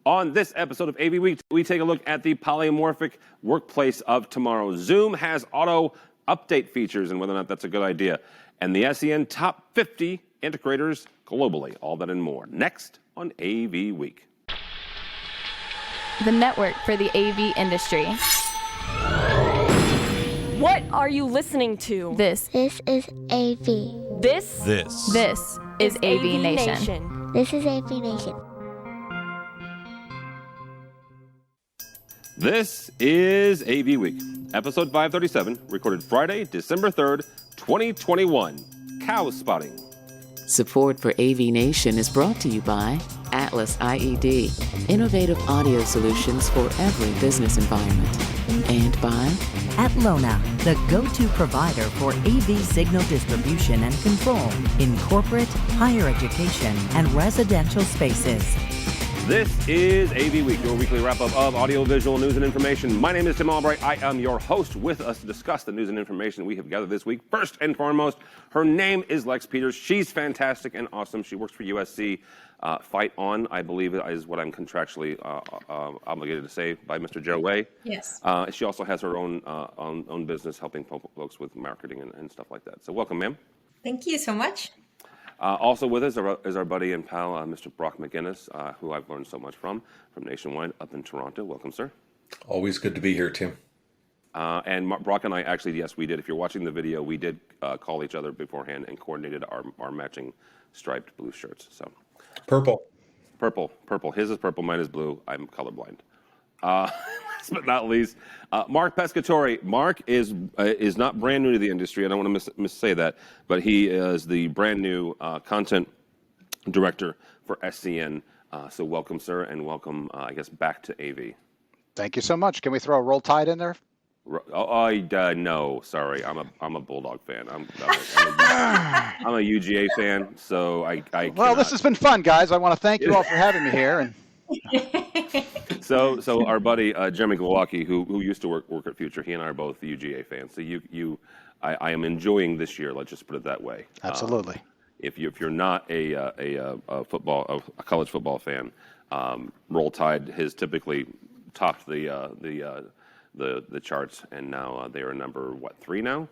On this episode of AV Week, we take a look at the polymorphic workplace of tomorrow. Zoom has auto update features and whether or not that's a good idea. And the SEN top 50 integrators globally. All that and more. Next on AV Week. The network for the AV industry. What are you listening to? This is AV. This is AVNation. This is AVNation. This is AV Week, episode 537, recorded Friday, December 3rd, 2021. Cow spotting. Support for AVNation is brought to you by Atlas IED, innovative audio solutions for every business environment. And by Atlona, the go-to provider for AV signal distribution and control in corporate, higher education, and residential spaces. This is AV Week, your weekly wrap-up of audiovisual news and information. My name is Tim Albright. I am your host. With us to discuss the news and information we have gathered this week. First and foremost, her name is Lex Peters. She's fantastic and awesome. She works for USC. Fight On, I believe, is what I'm contractually obligated to say by Mr. Joe Way. Yes. She also has her own business helping folks with marketing and stuff like that. So welcome, ma'am. Thank you so much. Also with us is our buddy and pal, Mr. Brock McGinnis, who I've learned so much from Nationwide up in Toronto. Welcome, sir. Always good to be here, Tim. And Brock and I actually, yes, we did. If you're watching the video, we did call each other beforehand and coordinated our matching striped blue shirts. So Purple. His is purple, mine is blue. I'm colorblind. Last but not least, Mark Pescatore. Mark is not brand new to the industry. I don't want to missay that, but he is the brand new content director for SCN. So welcome, sir, and welcome, I guess, back to AV. Thank you so much. Can we throw a Roll Tide in there? No, sorry. I'm a Bulldog fan. I'm a UGA fan, so I Well, cannot. this has been fun, guys. I want to thank you all for having me here. And So our buddy Jeremy Glowacki, who used to work at Future, he and I are both UGA fans. So I am enjoying this year. Let's just put it that way. Absolutely. If you're not a college football fan, Roll Tide has typically topped the charts, and now they are number 3 now.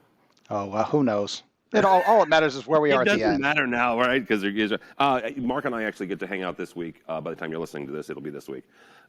Oh, who knows? All it matters is where we are at the end. It doesn't matter now, right? Because Mark and I actually get to hang out this week. By the time you're listening to this, it'll be this week.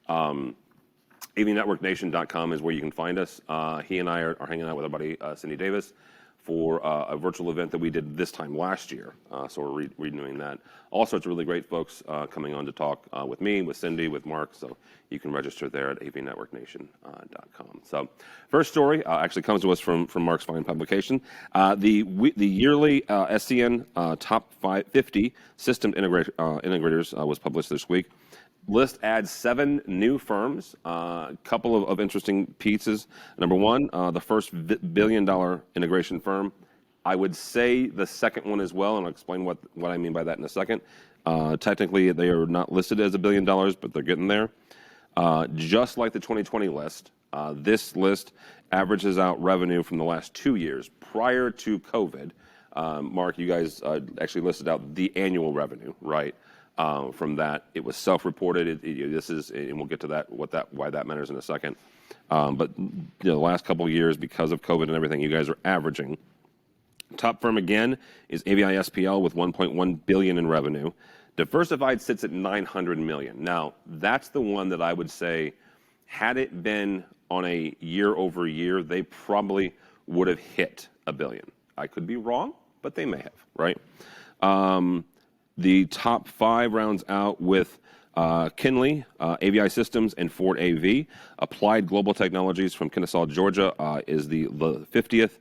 AVNetworkNation.com is where you can find us. He and I are hanging out with our buddy Cindy Davis for a virtual event that we did this time last year. So we're renewing that. All sorts of really great folks coming on to talk with me, with Cindy, with Mark. So you can register there at AVNetworkNation.com. So first story actually comes to us from Mark's fine publication. The yearly SCN top 50 system integrators was published this week. List adds 7 new firms, a couple of interesting pieces. Number one, the first billion-dollar integration firm. I would say the second one as well, and I'll explain what I mean by that in a second. Technically, they are not listed as $1 billion, but they're getting there. Just like the 2020 list, this list averages out revenue from the last 2 years prior to COVID. Mark, you guys actually listed out the annual revenue, right? From that, it was self-reported. This is, and we'll get to that, why that matters in a second. But the last couple of years, because of COVID and everything, you guys are averaging. Top firm again is AVI SPL with 1.1 billion in revenue. Diversified sits at 900 million. Now, that's the one that I would say, had it been on a year-over-year, they probably would have hit $1 billion. I could be wrong, but they may have, right? The top 5 rounds out with Kinley, AVI Systems, and Ford AV. Applied Global Technologies from Kennesaw, Georgia, is the 50th.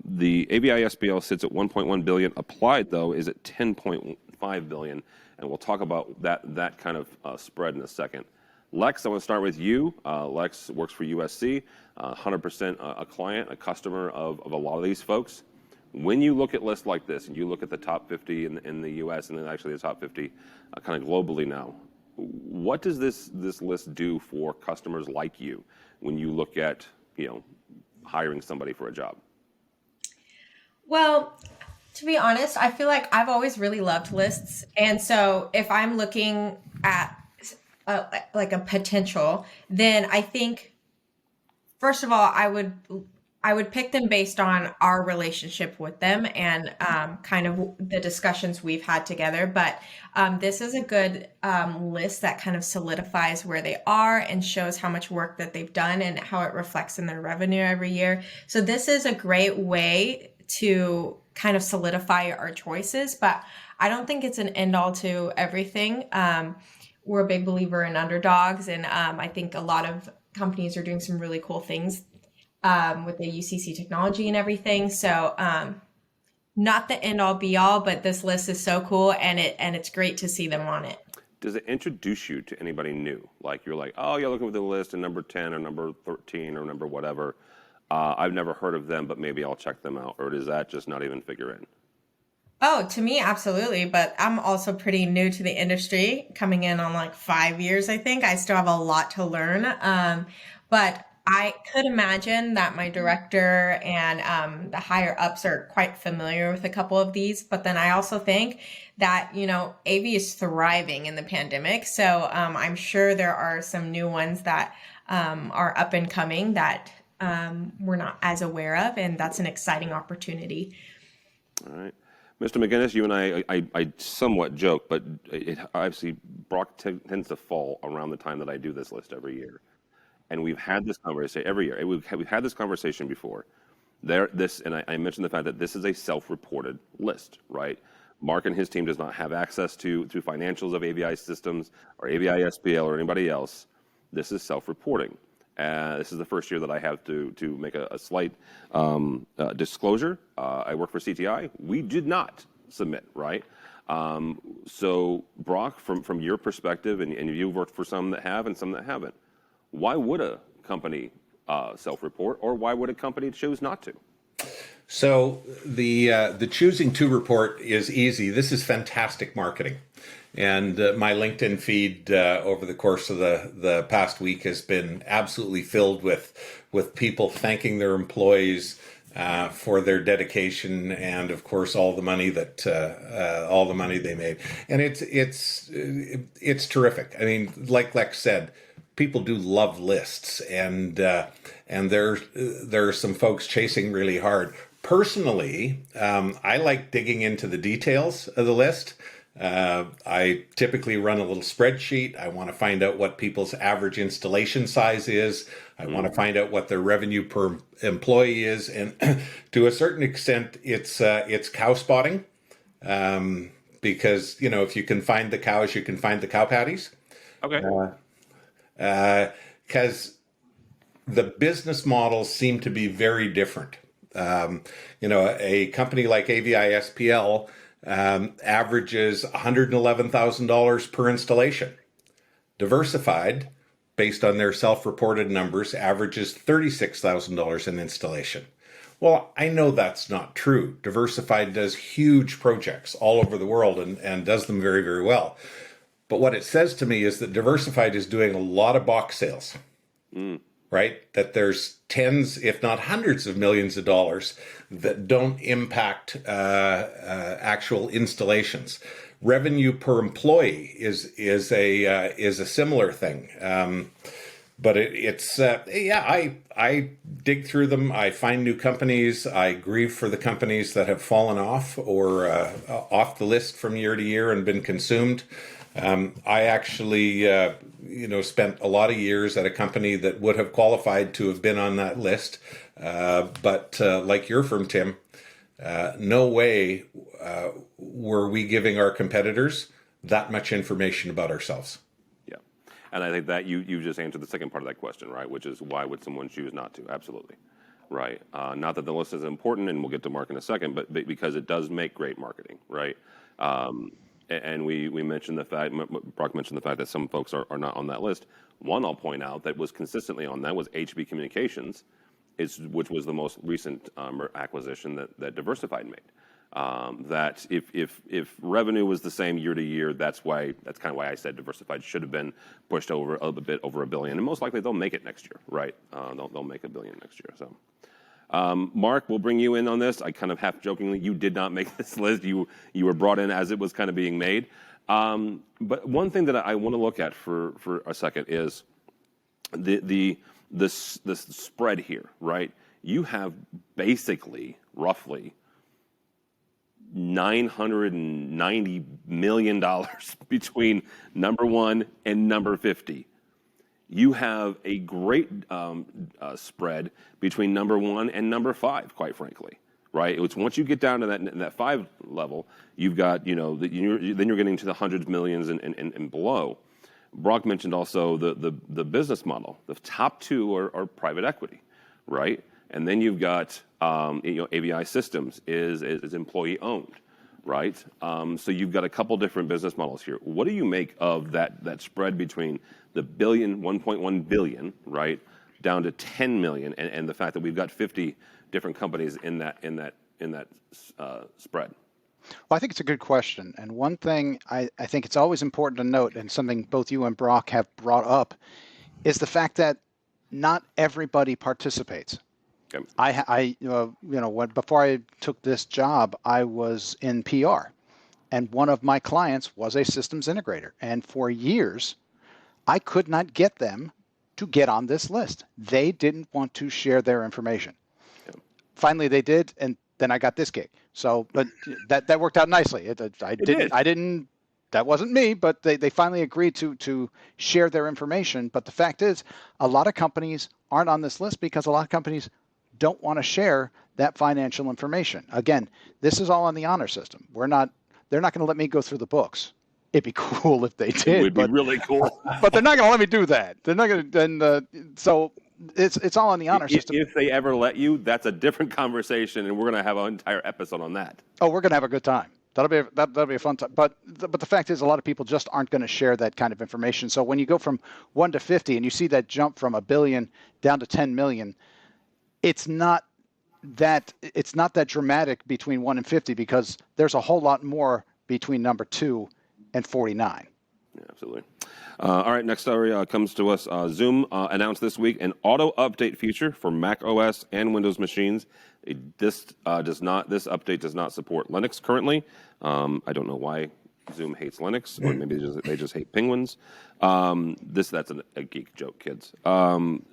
The AVI SPL sits at 1.1 billion. Applied, though, is at 10.5 billion, and we'll talk about that kind of spread in a second. Lex, I want to start with you. Lex works for USC, 100% a client, a customer of a lot of these folks. When you look at lists like this, and you look at the top 50 in the U.S. and then actually the top 50 kind of globally now, what does this list do for customers like you when you look at hiring somebody for a job? Well, to be honest, I feel like I've always really loved lists. And so if I'm looking at like a potential, then I think first of all, I would pick them based on our relationship with them and kind of the discussions we've had together. But this is a good list that kind of solidifies where they are and shows how much work that they've done and how it reflects in their revenue every year. So this is a great way to kind of solidify our choices, but I don't think it's an end all to everything. We're a big believer in underdogs, and I think a lot of companies are doing some really cool things with the UCC technology and everything. So not the end all be all, but this list is so cool, and it's great to see them on it. Does it introduce you to anybody new? Like you're like, oh, you're looking at the list and number 10 or number 13 or number whatever. I've never heard of them, but maybe I'll check them out. Or does that just not even figure in? Oh, to me, absolutely. But I'm also pretty new to the industry, coming in on like 5 years, I think. I still have a lot to learn. But I could imagine that my director and the higher ups are quite familiar with a couple of these. But then I also think that, AV is thriving in the pandemic. So I'm sure there are some new ones that are up and coming that we're not as aware of. And that's an exciting opportunity. All right. Mr. McGinnis, you and I somewhat joke, but it obviously Brock tends to fall around the time that I do this list every year. And we've had this conversation every year. We've had this conversation before. And I mentioned the fact that this is a self-reported list, right? Mark and his team does not have access to financials of AVI systems or AVI SPL or anybody else. This is self-reporting. This is the first year that I have to make a slight disclosure. I work for CTI. We did not submit, right? So Brock, from your perspective, and you've worked for some that have and some that haven't, why would a company self-report, or why would a company choose not to? So the choosing to report is easy. This is fantastic marketing. And my LinkedIn feed over the course of the past week has been absolutely filled with people thanking their employees for their dedication and, of course, all the money they made. And it's terrific. I mean, like Lex said, people do love lists, and there are some folks chasing really hard. Personally, I like digging into the details of the list. I typically run a little spreadsheet. I want to find out what people's average installation size is. I want to find out what their revenue per employee is, and to a certain extent, it's cow spotting, because if you can find the cows, you can find the cow patties. Okay. Because the business models seem to be very different. A company like AVI SPL averages $111,000 per installation. Diversified, based on their self-reported numbers, averages $36,000 an installation. Well, I know that's not true. Diversified does huge projects all over the world and does them very, very well. But what it says to me is that Diversified is doing a lot of box sales, right? That there's tens, if not hundreds of millions of dollars that don't impact actual installations. Revenue per employee is a similar thing. But I dig through them. I find new companies. I grieve for the companies that have fallen off or off the list from year to year and been consumed. I actually, spent a lot of years at a company that would have qualified to have been on that list. But like your firm, Tim, no way were we giving our competitors that much information about ourselves. Yeah. And I think that you just answered the second part of that question, right? Which is, why would someone choose not to? Absolutely. Right. Not that the list is important, and we'll get to Mark in a second, but because it does make great marketing, right? And we mentioned the fact, Brock mentioned the fact that some folks are not on that list. One I'll point out that was consistently on that was HB Communications, which was the most recent acquisition that Diversified made. That if revenue was the same year to year, that's kind of why I said Diversified should have been pushed over a bit over $1 billion, and most likely they'll make it next year, right? They'll make $1 billion next year. So. Mark, we'll bring you in on this. I kind of half jokingly, you did not make this list. You were brought in as it was kind of being made. But one thing that I want to look at for a second is the spread here, right? You have basically roughly $990 million between number 1 and number 50. You have a great spread between number 1 and number 5, quite frankly, right? It's once you get down to that 5 level, you've got, then you're getting to the hundreds of millions and below. Brock mentioned also the business model. The top 2 are private equity, right? And then you've got AVI Systems is employee owned, right? So you've got a couple different business models here. What do you make of that spread between the 1.1 billion, right, down to 10 million, and the fact that we've got 50 different companies in that spread? Well, I think it's a good question. And one thing I think it's always important to note, and something both you and Brock have brought up, is the fact that not everybody participates. Okay. Before I took this job, I was in PR, and one of my clients was a systems integrator. And for years, I could not get them to get on this list. They didn't want to share their information. Yeah. Finally, they did, and then I got this gig. So, but that worked out nicely. That wasn't me, but they finally agreed to share their information. But the fact is, a lot of companies aren't on this list because a lot of companies don't want to share that financial information. Again, this is all on the honor system. They're not going to let me go through the books. It'd be cool if they did. It would be really cool. But they're not going to let me do that. They're not going to. So it's all on the honor system. If they ever let you, that's a different conversation, and we're going to have an entire episode on that. Oh, we're going to have a good time. That'll be a fun time. But the fact is, a lot of people just aren't going to share that kind of information. So when you go from 1 to 50, and you see that jump from $1 billion down to 10 million, it's not that dramatic between 1 and 50 because there's a whole lot more between number 2 and 49. Yeah, absolutely. All right, next story comes to us. Zoom announced this week an auto update feature for Mac OS and Windows machines. This update does not support Linux currently. I don't know why Zoom hates Linux, or maybe they just hate penguins. That's a geek joke, kids.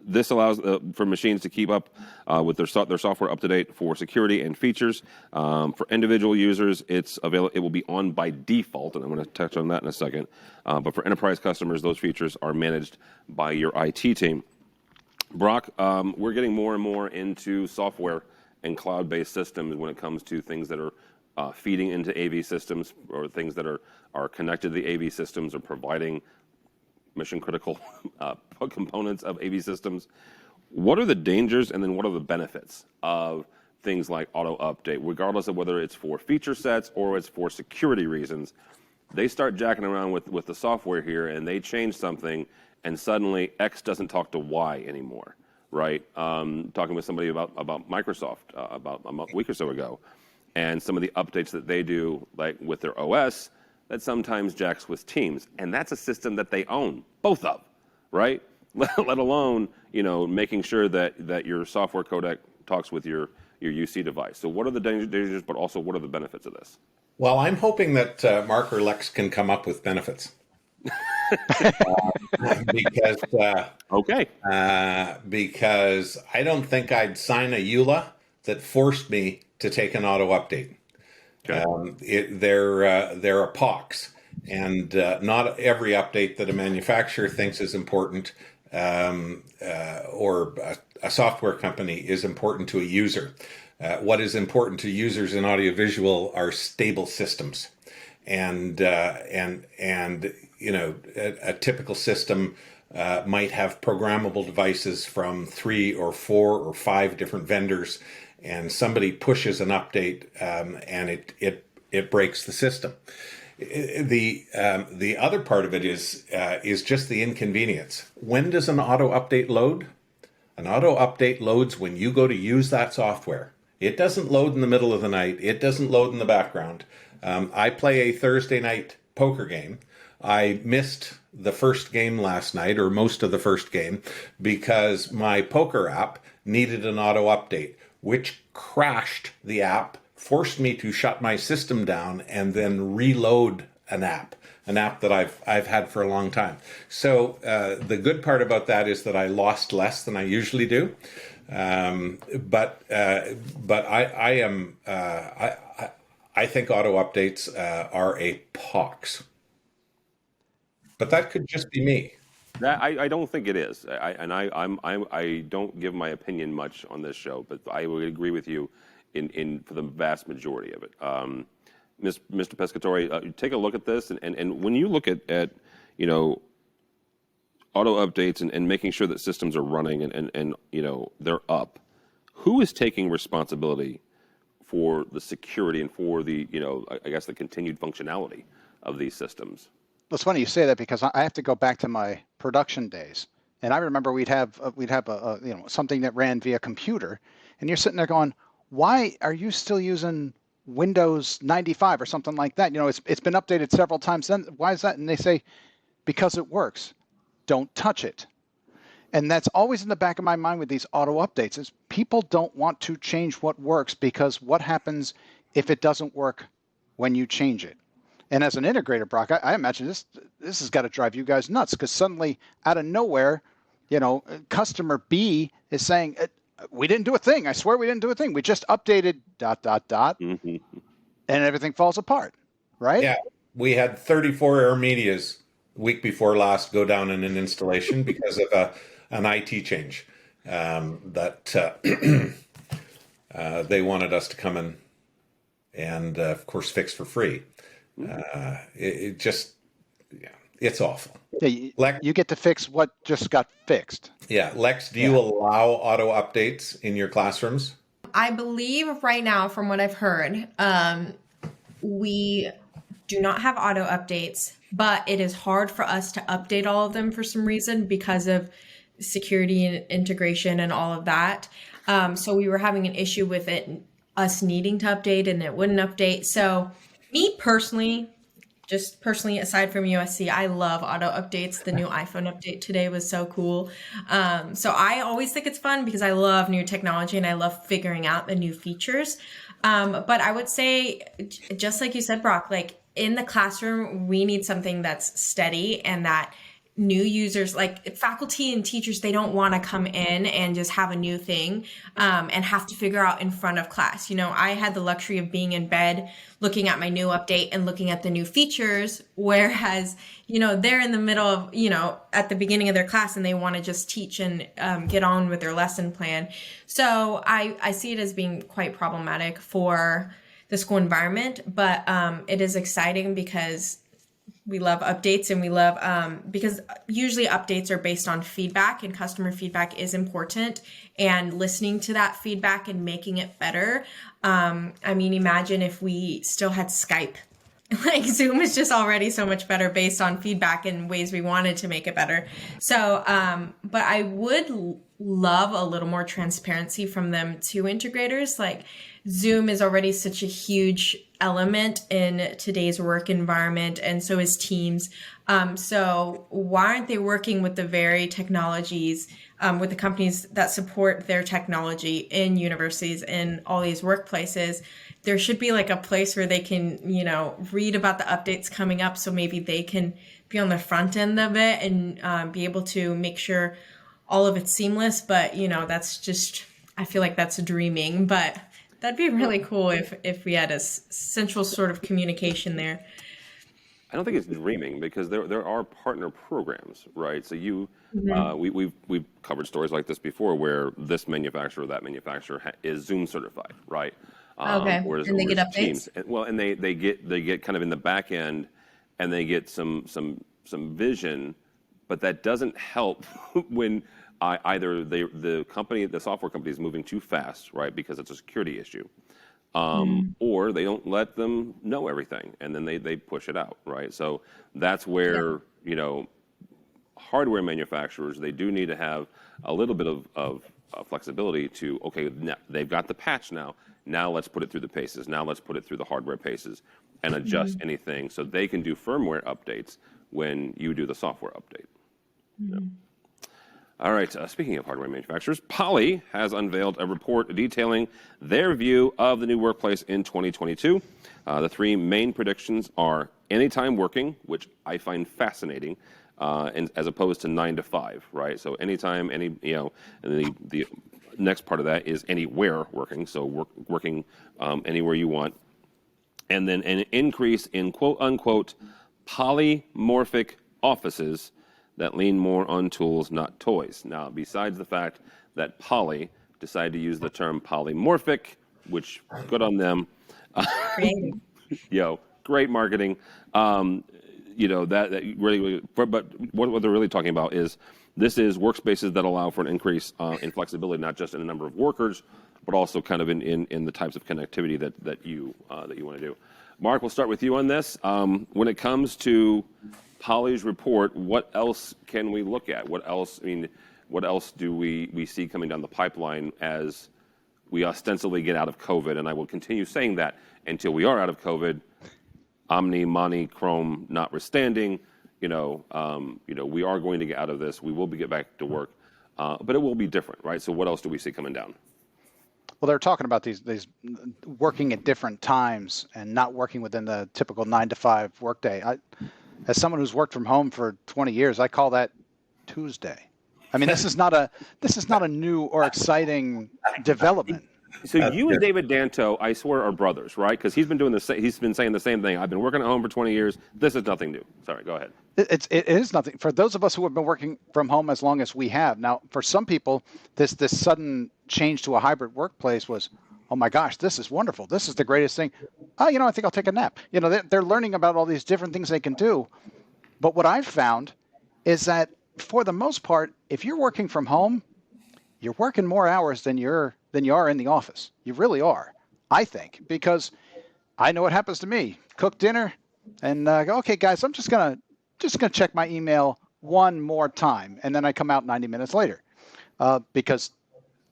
This allows for machines to keep up with their software up to date for security and features. For individual users, it will be on by default, and I'm going to touch on that in a second. But for enterprise customers, those features are managed by your IT team. Brock, we're getting more and more into software and cloud-based systems when it comes to things that are feeding into AV systems, or things that are connected to the AV systems, or providing mission-critical components of AV systems. What are the dangers, and then what are the benefits of things like auto update, regardless of whether it's for feature sets or it's for security reasons? They start jacking around with the software here, and they change something, and suddenly X doesn't talk to Y anymore, right? Talking with somebody about Microsoft about a week or so ago, and some of the updates that they do, like with their OS, that sometimes jacks with Teams, and that's a system that they own, both of, right? Let alone, making sure that your software codec talks with your UC device. So what are the dangers, but also what are the benefits of this? Well, I'm hoping that Mark or Lex can come up with benefits. Because I don't think I'd sign a EULA that forced me to take an auto update. Okay. They're a POCs, and not every update that a manufacturer thinks is important or a software company is important to a user. What is important to users in audiovisual are stable systems, and a typical system might have programmable devices from 3 or 4 or 5 different vendors, and somebody pushes an update and it breaks the system. The other part of it is just the inconvenience. When does an auto update load? An auto update loads when you go to use that software. It doesn't load in the middle of the night. It doesn't load in the background. I play a Thursday night poker game. I missed the first game last night, or most of the first game, because my poker app needed an auto update, which crashed the app, forced me to shut my system down and then reload an app. an app that I've had for a long time. So the good part about that is that I lost less than I usually do. But I think auto updates are a pox. But that could just be me. That I don't think it is. I don't give my opinion much on this show, but I would agree with you in for the vast majority of it. Mr. Pescatore, take a look at this, and when you look at you know, auto updates and making sure that systems are running and you know, they're up, who is taking responsibility for the security and for the, you know, I guess the continued functionality of these systems? Well, it's funny you say that because I have to go back to my production days, and I remember we'd have a you know, something that ran via computer, and you're sitting there going, why are you still using Windows 95 or something like that? You know, it's been updated several times. Then why is that? And they say, because it works. Don't touch it. And that's always in the back of my mind with these auto updates is people don't want to change what works, because what happens if it doesn't work when you change it? And as an integrator, Brock, I imagine this has got to drive you guys nuts, because suddenly out of nowhere, you know, customer B is saying, we didn't do a thing. I swear we didn't do a thing. We just updated ... and everything falls apart, right? Yeah, we had 34 Air Medias week before last go down in an installation because of an IT change that they wanted us to come in and, of course, fix for free. It just, yeah, it's awful. Yeah, Lex, you get to fix what just got fixed. Yeah, Lex, do you allow auto updates in your classrooms? I believe right now, from what I've heard, we do not have auto updates, but it is hard for us to update all of them for some reason because of security and integration and all of that. So we were having an issue with us needing to update, and it wouldn't update. So me personally, just personally, aside from USC, I love auto updates. The new iPhone update today was so cool. So I always think it's fun because I love new technology and I love figuring out the new features. But I would say, just like you said, Brock, like in the classroom, we need something that's steady and that new users, like faculty and teachers, they don't want to come in and just have a new thing and have to figure out in front of class. You know, I had the luxury of being in bed, looking at my new update and looking at the new features, whereas, you know, they're in the middle of, you know, at the beginning of their class and they want to just teach and get on with their lesson plan. So I see it as being quite problematic for the school environment, but it is exciting because we love updates and we love, because usually updates are based on feedback and customer feedback is important, and listening to that feedback and making it better. I mean, imagine if we still had Skype. Like Zoom is just already so much better based on feedback and ways we wanted to make it better. So, but I would love a little more transparency from them to integrators. Like Zoom is already such a huge element in today's work environment, and so is Teams. So why aren't they working with the very technologies, with the companies that support their technology in universities and all these workplaces? There should be like a place where they can, you know, read about the updates coming up, so maybe they can be on the front end of it and be able to make sure all of it's seamless. But, you know, that's just, I feel like that's dreaming, but that'd be really cool if we had a central sort of communication there. I don't think it's dreaming because there are partner programs, right? So we've covered stories like this before where this manufacturer or that manufacturer is Zoom certified, right? Okay, and they get updates. Teams. And they get kind of in the back end, and they get some vision, but that doesn't help when either the software company is moving too fast, right? Because it's a security issue. Or they don't let them know everything, and then they push it out, right? So that's where, you know, hardware manufacturers, they do need to have a little bit of flexibility to, okay, now they've got the patch now let's put it through the paces, now let's put it through the hardware paces and adjust anything so they can do firmware updates when you do the software update. Yeah. All right, speaking of hardware manufacturers, Poly has unveiled a report detailing their view of the new workplace in 2022. The three main predictions are anytime working, which I find fascinating, and as opposed to 9 to 5, right? So anytime, and the next part of that is anywhere working, so working anywhere you want. And then an increase in quote unquote polymorphic offices that lean more on tools, not toys. Now, besides the fact that Poly decided to use the term polymorphic, which good on them. Great marketing. That really, but what they're really talking about is this is workspaces that allow for an increase in flexibility, not just in the number of workers, but also kind of in the types of connectivity that you want to do. Mark, we'll start with you on this. When it comes to Poly's report, what else can we look at? What else do we see coming down the pipeline as we ostensibly get out of COVID? And I will continue saying that until we are out of COVID. Omni, Mani, Chrome notwithstanding, we are going to get out of this. We will get back to work, but it will be different, right? So what else do we see coming down? Well, they're talking about these working at different times and not working within the typical 9 to 5 workday. As someone who's worked from home for 20 years, I call that Tuesday. I mean, this is not a new or exciting development. So you and David Danto, I swear, are brothers, right? Because he's been doing he's been saying the same thing. I've been working at home for 20 years. This is nothing new. Sorry, go ahead. It is nothing for those of us who have been working from home as long as we have. Now, for some people, this sudden change to a hybrid workplace was, oh my gosh, this is wonderful. This is the greatest thing. I think I'll take a nap. They're learning about all these different things they can do. But what I've found is that for the most part, if you're working from home, you're working more hours than you are in the office. You really are, I think, because I know what happens to me. Cook dinner and go, okay, guys, I'm just gonna check my email one more time, and then I come out 90 minutes later, because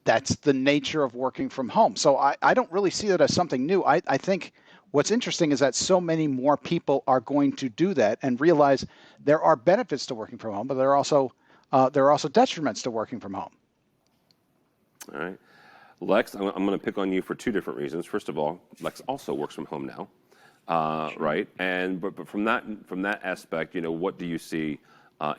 that's the nature of working from home. So I don't really see that as something new. I think what's interesting is that so many more people are going to do that and realize there are benefits to working from home, but there are also detriments to working from home. All right. Lex, I'm going to pick on you for two different reasons. First of all, Lex also works from home now, right? And but from that aspect, what do you see?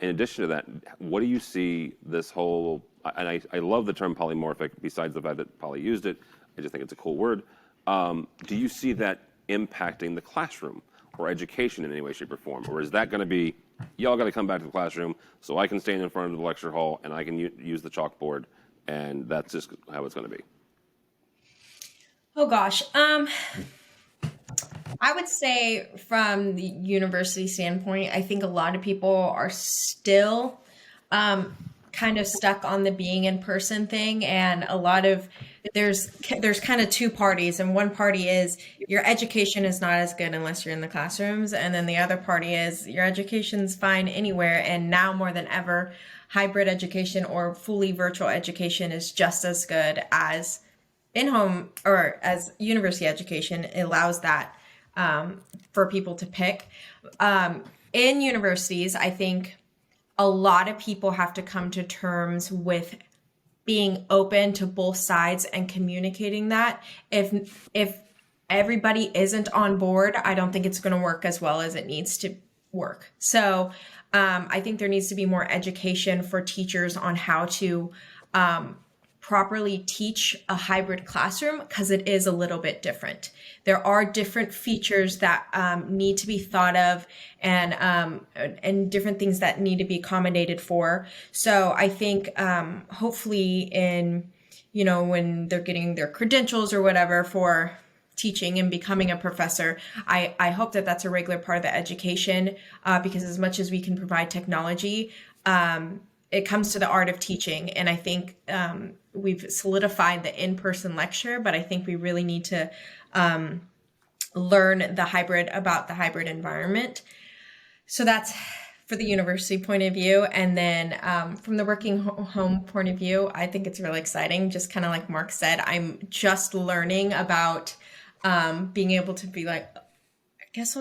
In addition to that, what do you see this whole? And I love the term polymorphic. Besides the fact that Poly used it, I just think it's a cool word. Do you see that impacting the classroom or education in any way, shape, or form, or is that going to be y'all got to come back to the classroom so I can stand in front of the lecture hall and I can use the chalkboard, and that's just how it's going to be? Oh gosh. I would say from the university standpoint, I think a lot of people are still kind of stuck on the being in person thing. And a lot of there's kind of two parties, and one party is your education is not as good unless you're in the classrooms. And then the other party is your education's fine anywhere. And now more than ever, hybrid education or fully virtual education is just as good as in-home or as university education. It allows that for people to pick. In universities, I think a lot of people have to come to terms with being open to both sides and communicating that. If everybody isn't on board, I don't think it's going to work as well as it needs to work. So I think there needs to be more education for teachers on how to properly teach a hybrid classroom, because it is a little bit different. There are different features that need to be thought of, and different things that need to be accommodated for. So I think hopefully in, when they're getting their credentials or whatever for teaching and becoming a professor, I hope that that's a regular part of the education, because as much as we can provide technology, it comes to the art of teaching. And I think we've solidified the in-person lecture, but I think we really need to learn about the hybrid environment. So that's for the university point of view. And then from the working home point of view, I think it's really exciting. Just kind of like Mark said, I'm just learning about being able to be like, I guess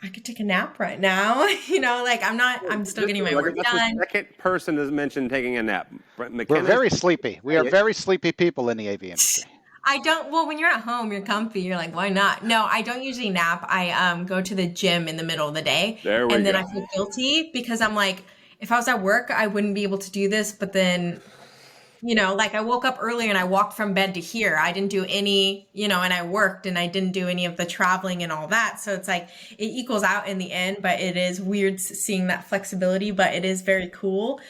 I could take a nap right now. I'm still getting my work done. The second person has mentioned taking a nap. We're very sleepy. We are very sleepy people in the AV industry. I don't. Well, when you're at home, you're comfy. You're like, why not? No, I don't usually nap. I go to the gym in the middle of the day, There we and then go. I feel guilty because I'm like, if I was at work, I wouldn't be able to do this. But then, like I woke up earlier and I walked from bed to here. I didn't do any, and I worked and I didn't do any of the traveling and all that. So it's like it equals out in the end. But it is weird seeing that flexibility. But it is very cool.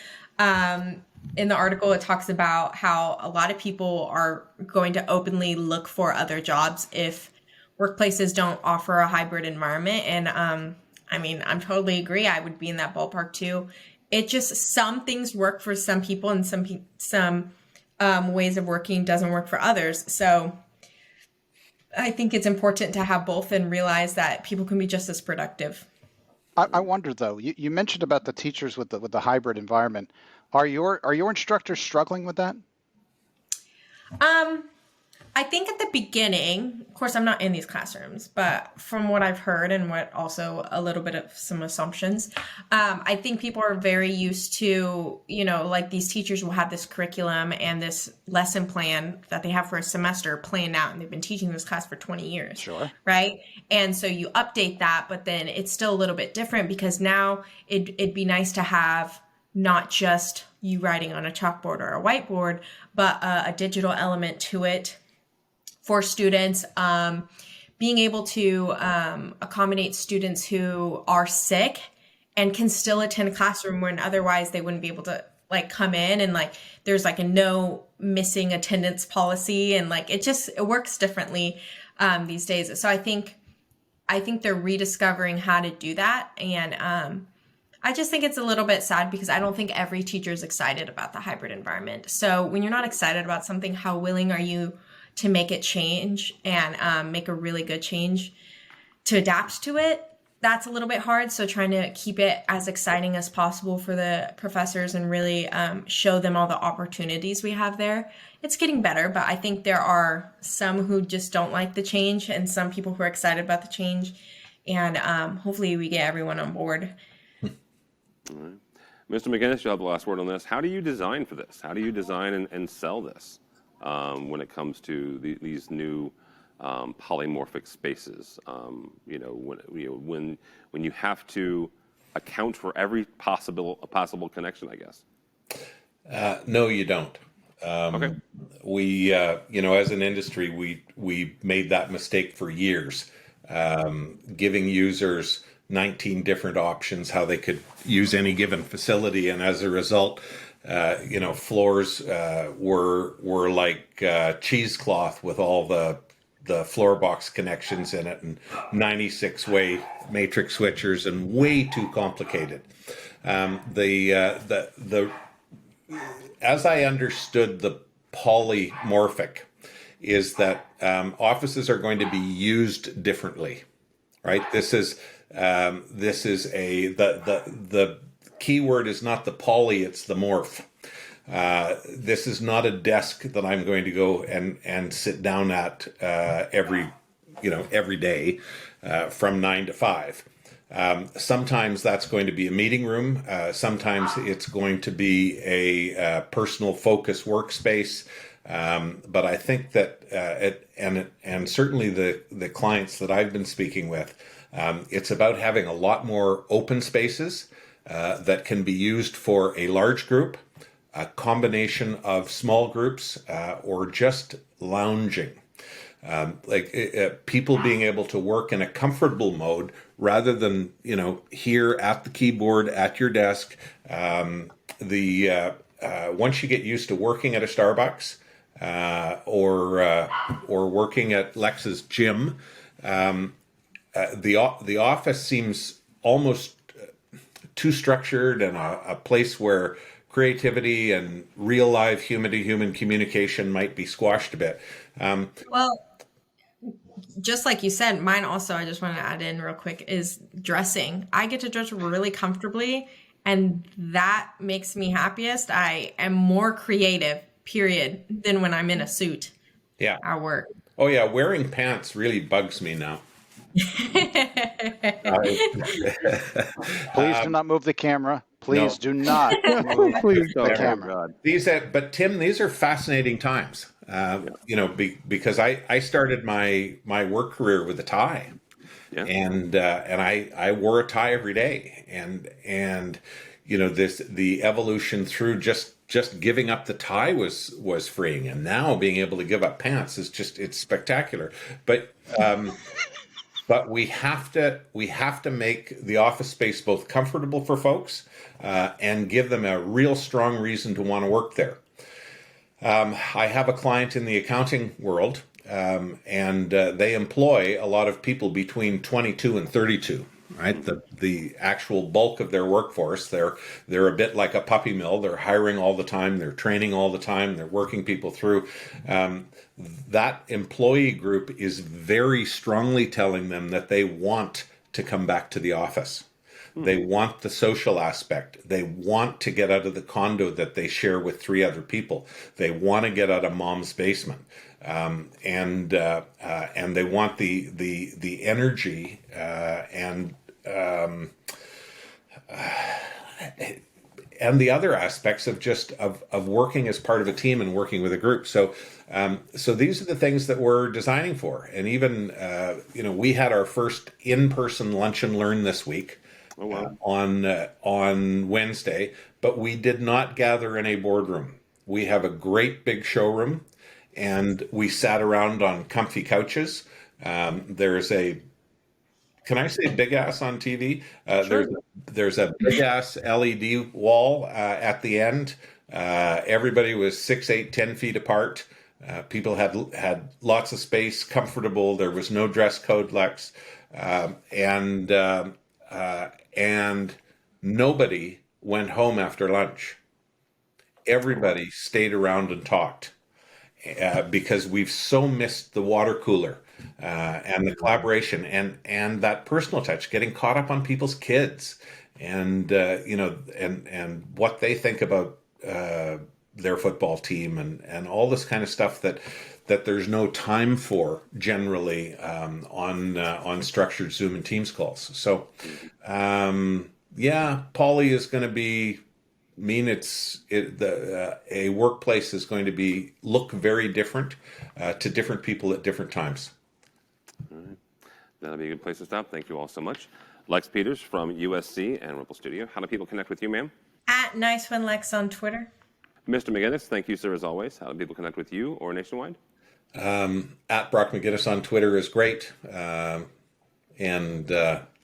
In the article, it talks about how a lot of people are going to openly look for other jobs if workplaces don't offer a hybrid environment. And I mean, I'm totally agree. I would be in that ballpark too. It just, some things work for some people and some ways of working doesn't work for others. So I think it's important to have both and realize that people can be just as productive. I wonder though, you mentioned about the teachers with the hybrid environment. Are your instructors struggling with that? I think at the beginning, of course, I'm not in these classrooms, but from what I've heard and what also a little bit of some assumptions, I think people are very used to, like these teachers will have this curriculum and this lesson plan that they have for a semester planned out, and they've been teaching this class for 20 years. Sure. Right. And so you update that, but then it's still a little bit different because now it'd be nice to have not just you writing on a chalkboard or a whiteboard, but a digital element to it for students, being able to accommodate students who are sick and can still attend a classroom when otherwise they wouldn't be able to come in, and there's a no missing attendance policy, and it works differently these days. So I think they're rediscovering how to do that. And I just think it's a little bit sad because I don't think every teacher is excited about the hybrid environment. So when you're not excited about something, how willing are you to make it change and make a really good change to adapt to it? That's a little bit hard. So trying to keep it as exciting as possible for the professors and really show them all the opportunities we have there. It's getting better, but I think there are some who just don't like the change and some people who are excited about the change. And hopefully we get everyone on board. All right. Mr. McGinnis, you'll have the last word on this. How do you design for this? How do you design and sell this when it comes to these new polymorphic spaces? When you have to account for every possible connection, I guess. No, you don't. Okay. We, as an industry, we made that mistake for years, giving users 19 different options how they could use any given facility, and as a result, floors were like cheesecloth with all the floor box connections in it, and 96-way matrix switchers, and way too complicated. As I understood the polymorphic is that offices are going to be used differently, right? The key word is not the poly, it's the morph. This is not a desk that I'm going to go and sit down at every day from 9 to 5. Sometimes that's going to be a meeting room. Sometimes it's going to be a personal focus workspace. But I think that, and certainly the clients that I've been speaking with, it's about having a lot more open spaces that can be used for a large group, a combination of small groups, or just lounging. People being able to work in a comfortable mode rather than, here at the keyboard at your desk. Once you get used to working at a Starbucks or working at Lex's gym, the office seems almost too structured and a place where creativity and real live human-to-human communication might be squashed a bit. Well, just like you said, mine also, I just want to add in real quick, is dressing. I get to dress really comfortably, and that makes me happiest. I am more creative, period, than when I'm in a suit at work. Oh yeah, wearing pants really bugs me now. Please do not move the camera. Please do not move the camera. But Tim, these are fascinating times. Because I started my work career with a tie. Yeah. And I wore a tie every day, and the evolution through just giving up the tie was freeing, and now being able to give up pants is it's spectacular. But we have to make the office space both comfortable for folks and give them a real strong reason to want to work there. I have a client in the accounting world, and they employ a lot of people between 22 and 32. Right, the actual bulk of their workforce, they're a bit like a puppy mill. They're hiring all the time, they're training all the time, they're working people through. That employee group is very strongly telling them that they want to come back to the office. They want the social aspect. They want to get out of the condo that they share with 3 other people. They want to get out of mom's basement, and they want the energy and the other aspects of working as part of a team and working with a group. So these are the things that we're designing for. And even we had our first in-person lunch and learn this week. Oh, wow. On Wednesday, but we did not gather in a boardroom. We have a great big showroom, and we sat around on comfy couches. There's a, can I say big ass on TV? Sure. There's a big ass LED wall at the end. Everybody was 6, 8, 10 feet apart. People had lots of space, comfortable. There was no dress code, Lex, and nobody went home after lunch. Everybody stayed around and talked because we've so missed the water cooler and the collaboration and that personal touch, getting caught up on people's kids and what they think about their football team and all this kind of stuff that there's no time for generally on structured Zoom and Teams calls. So, poly is going to be a workplace is going to look very different to different people at different times. All right. That'll be a good place to stop. Thank you all so much. Lex Peters from USC and Ripple Studio. How do people connect with you, ma'am? At Nice One Lex on Twitter. Mr. McGinnis, thank you, sir, as always. How do people connect with you or nationwide? At Brock McGinnis on Twitter is great. And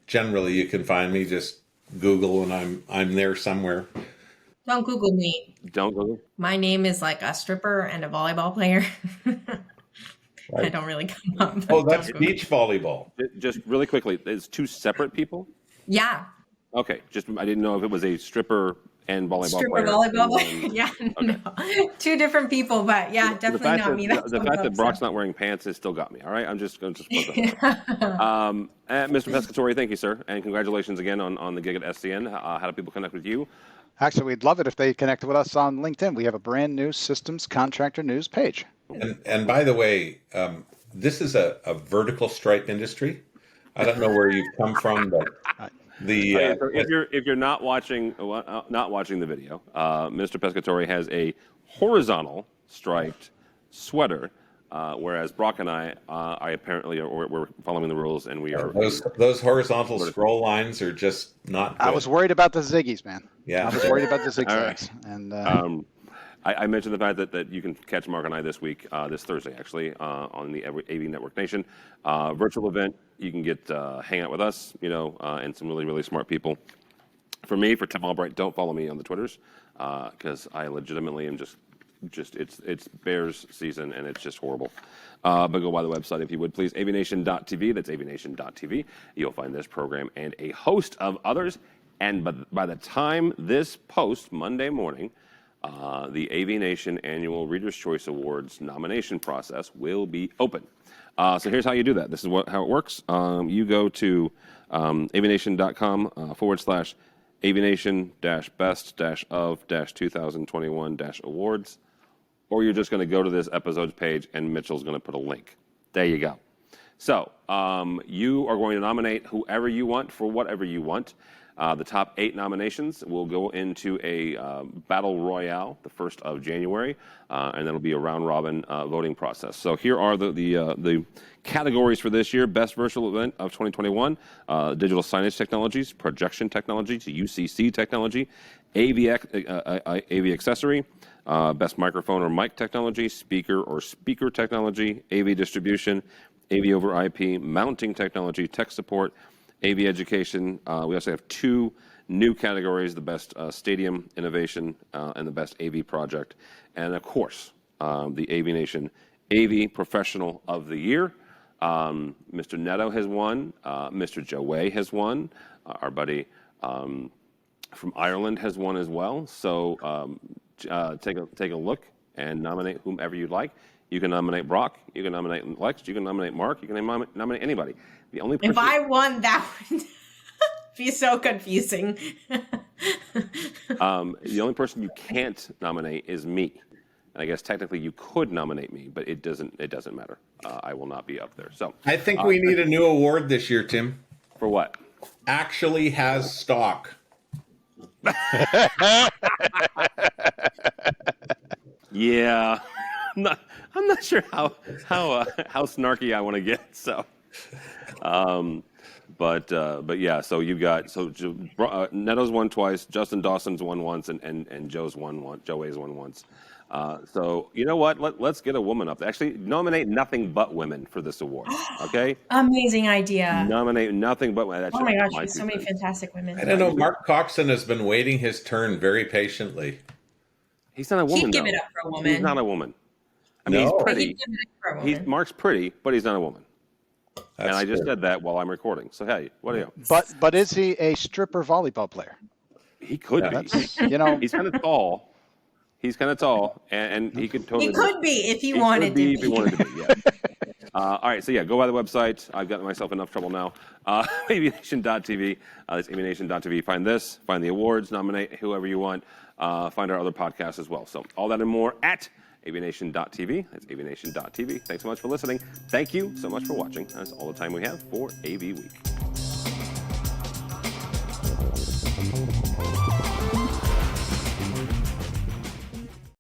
generally you can find me, just Google and I'm there somewhere. Don't Google me. Don't Google? My name is like a stripper and a volleyball player. Right. I don't really come up. Oh, that's beach volleyball. Just really quickly, it's 2 separate people? Yeah. Okay, I didn't know if it was a stripper and volleyball Stripper player. volleyball player. Yeah, okay. No. 2 different people, but yeah, definitely not me. The fact that Brock's not wearing pants has still got me. All right, I'm just going to Mr. Pescatori, thank you, sir, and congratulations again on the gig at SCN. How do people connect with you? Actually, we'd love it if they connected with us on LinkedIn. We have a brand new systems contractor news page. And by the way, this is a vertical stripe industry. I don't know where you've come from, but if you're not watching the video, Mr. Pescatori has a horizontal striped sweater, whereas Brock and I apparently we're following the rules, and we are those horizontal scroll lines are just not good. I was worried about the ziggies, man. Yeah, I was worried about the zigzags. Right. And I mentioned the fact that you can catch Mark and I this week, this Thursday actually, on the AV Network Nation virtual event. You can get hang out with us, and some really, really smart people. For Tim Albright, don't follow me on the Twitters because I legitimately am just it's Bears season and it's just horrible. But go by the website if you would please, AVNation.tv. That's AVNation.tv. You'll find this program and a host of others. And by the time this posts Monday morning, the AVNation Annual Reader's Choice Awards nomination process will be open. So here's how you do that. This is how it works. You go to avnation.com /avnation-best-of-2021-awards, or you're just going to go to this episode's page and Mitchell's going to put a link. There you go. So you are going to nominate whoever you want for whatever you want. The top 8 nominations will go into a battle royale the 1st of January, and that'll be a round-robin voting process. So here are the categories for this year. Best Virtual Event of 2021, Digital Signage Technologies, Projection Technologies, UCC Technology, AV Accessory, Best Microphone or Mic Technology, Speaker or Speaker Technology, AV Distribution, AV over IP, Mounting Technology, Tech Support, AV Education. We also have 2 new categories, the Best Stadium Innovation and the Best AV Project. And of course, the AVNation AV Professional of the Year. Mr. Neto has won. Mr. Joe Way has won. Our buddy from Ireland has won as well. So take a look and nominate whomever you'd like. You can nominate Brock. You can nominate Lex. You can nominate Mark. You can nominate anybody. The only person, if I won, that would be so confusing. The only person you can't nominate is me. And I guess technically you could nominate me, but it doesn't matter. I will not be up there. So I think we need a new award this year, Tim. For what? Actually has stock. Yeah. I'm not sure how snarky I want to get. So, but yeah. So you've got Neto's won twice, Justin Dawson's won once, and Joe's won once. Joe Way's won once. So you know what? Let's get a woman up there. Actually, nominate nothing but women for this award. Okay. Amazing idea. Nominate nothing but women. Oh my gosh, there's so many fantastic women. I don't know. Mark Coxon has been waiting his turn very patiently. He's not a woman. He'd give it up for a woman. He's not a woman. I mean, No. he's pretty. Mark's pretty, but he's not a woman. And I just said that while I'm recording. So hey, what do you? But is he a stripper volleyball player? He could be. That's, you know, He's kind of tall. He's kind of tall, and he could totally. He could be if he He wanted could be to if he wanted to be. Yeah. All right, so yeah, go by the website. I've gotten myself enough trouble now. AVNation.tv. That's AVNation.tv. Find this. Find the awards. Nominate whoever you want. Find our other podcasts as well. So all that and more at AVNation.tv. That's AVNation.tv. Thanks so much for listening. Thank you so much for watching. That's all the time we have for AV Week.